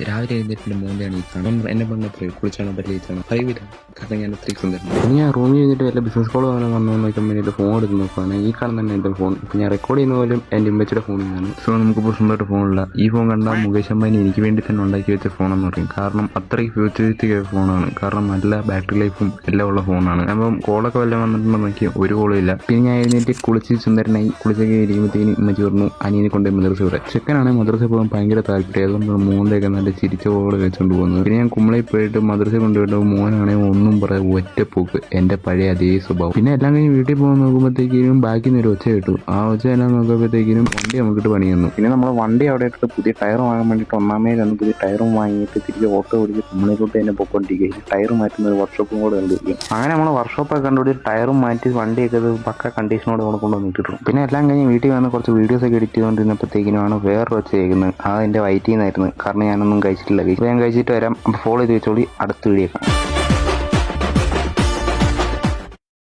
രാവിലെ എഴുന്നേറ്റിന്റെ മോന്തെയാണ് ഈ കാണാൻ എന്നെ പറഞ്ഞ കുളിച്ചാണോ പല്ലിച്ചാണോ അറിയില്ല. കാരണം ഞാൻ അത്രയും സുന്ദരൻ. ഇനി ഞാൻ റൂമിൽ കഴിഞ്ഞിട്ട് വല്ല ബിസിനസ് കോൾ വന്നു നോക്കാൻ വേണ്ടിയിട്ട് ഫോൺ എടുത്ത് നോക്കുകയാണ്. ഈ കാണുന്ന തന്നെ എൻ്റെ ഫോൺ. ഇപ്പം ഞാൻ റെക്കോർഡ് ചെയ്യുന്ന പോലും എൻ്റെ ഇമ്മച്ചിയുടെ ഫോണിൽ നിന്നാണ്. സോ നമുക്കിപ്പോൾ സ്വന്തമായിട്ട് ഫോണില്ല. ഈ ഫോൺ കണ്ടാൽ മുകേഷ് അംബാനി എനിക്ക് വേണ്ടി തന്നെ ഉണ്ടാക്കി വെച്ച ഫോണെന്ന് പറയും. കാരണം അത്രയും ഫ്യൂച്ചറിസ്റ്റിക് ആയ ഫോണാണ്. കാരണം നല്ല ബാറ്ററി ലൈഫും എല്ലാം ഉള്ള ഫോണാണ്. അപ്പം കോളൊക്കെ വല്ലതും വന്നിട്ടുണ്ടോ നോക്കി ഒരു കോളും ഇല്ല. പിന്നെ ഞാൻ എഴുന്നേറ്റ് കുളിച്ച് സുന്ദരനായി കുളിച്ചൊക്കെ ഇരിക്കുമ്പോഴത്തേക്കും ഇമ്മച്ചി പറഞ്ഞു അനിയനെ കൊണ്ട് മദ്രസ വിടാൻ. ചെക്കനാണെങ്കിൽ മദ്രസ പോകാൻ ഭയങ്കര താല്പര്യം. അതുകൊണ്ടാണ് മോന്റെയൊക്കെ നല്ല ചിരിച്ച കോള് വെച്ചുകൊണ്ട് പോകുന്നത്. പിന്നെ ഞാൻ കുമ്പളയിൽ പോയിട്ട് മദ്രസ കൊണ്ടുപോയിട്ട് മോനാണെങ്കിൽ ഒന്നും പറയാം ഒറ്റപ്പോക്ക്. എൻ്റെ പഴയ അതേ സ്വഭാവം. പിന്നെ എല്ലാം കഴിഞ്ഞ് വീട്ടിൽ പോകാൻ നോക്കുമ്പോഴത്തേക്കും ബാക്കിൽ നിന്ന് ഒരു ഒച്ച കിട്ടു. ആ ഒച്ച എല്ലാം നോക്കുമ്പോഴത്തേക്കും വണ്ടി നമുക്കിട്ട് പണി തന്നു. പിന്നെ നമ്മൾ വണ്ടി അവിടെ ഇട്ടിട്ട് പുതിയ ടയർ വാങ്ങാൻ വേണ്ടിയിട്ട് ഒന്നാമേ രണ്ട് പുതിയ ടയറും വാങ്ങിയിട്ട് തിരിച്ച് ഓട്ടോ ഓടിച്ച് കുമ്പളയിലോട്ട് തന്നെ പൊക്കോണ്ടിരിക്കുക. ടയർ മാറ്റുന്ന ഒരു വർക്ക്ഷോപ്പും കൂടെ കണ്ടുപിടിക്കും. അങ്ങനെ നമ്മൾ വർക്ക്ഷോപ്പൊക്കെ കണ്ടുപിടിച്ച് ടയറും മാറ്റി വണ്ടിയൊക്കെ പക്ക കണ്ടീഷനോട് നമ്മൾ കൊണ്ടുവന്ന് ഇട്ടിട്ടു. പിന്നെ എല്ലാം കഴിഞ്ഞ് വീട്ടിൽ വന്ന് കുറച്ച് വീഡിയോസ് ഒക്കെ എഡിറ്റ് ചെയ്തുകൊണ്ടിരുന്നപ്പോഴത്തേക്കിനുമാണ് വേറൊരു ഒച്ച കേൾക്കുന്നത്. അത് എൻ്റെ വയറ്റിൽ നിന്നായിരുന്നു. കാരണം ഞാനൊന്നും കഴിച്ചിട്ടില്ല. ഞാൻ കഴിച്ചിട്ട് വരാം. അപ്പോൾ ഫോളോ ചെയ്ത് വെച്ചോളി. അടുത്ത വീഡിയോ കാണാം.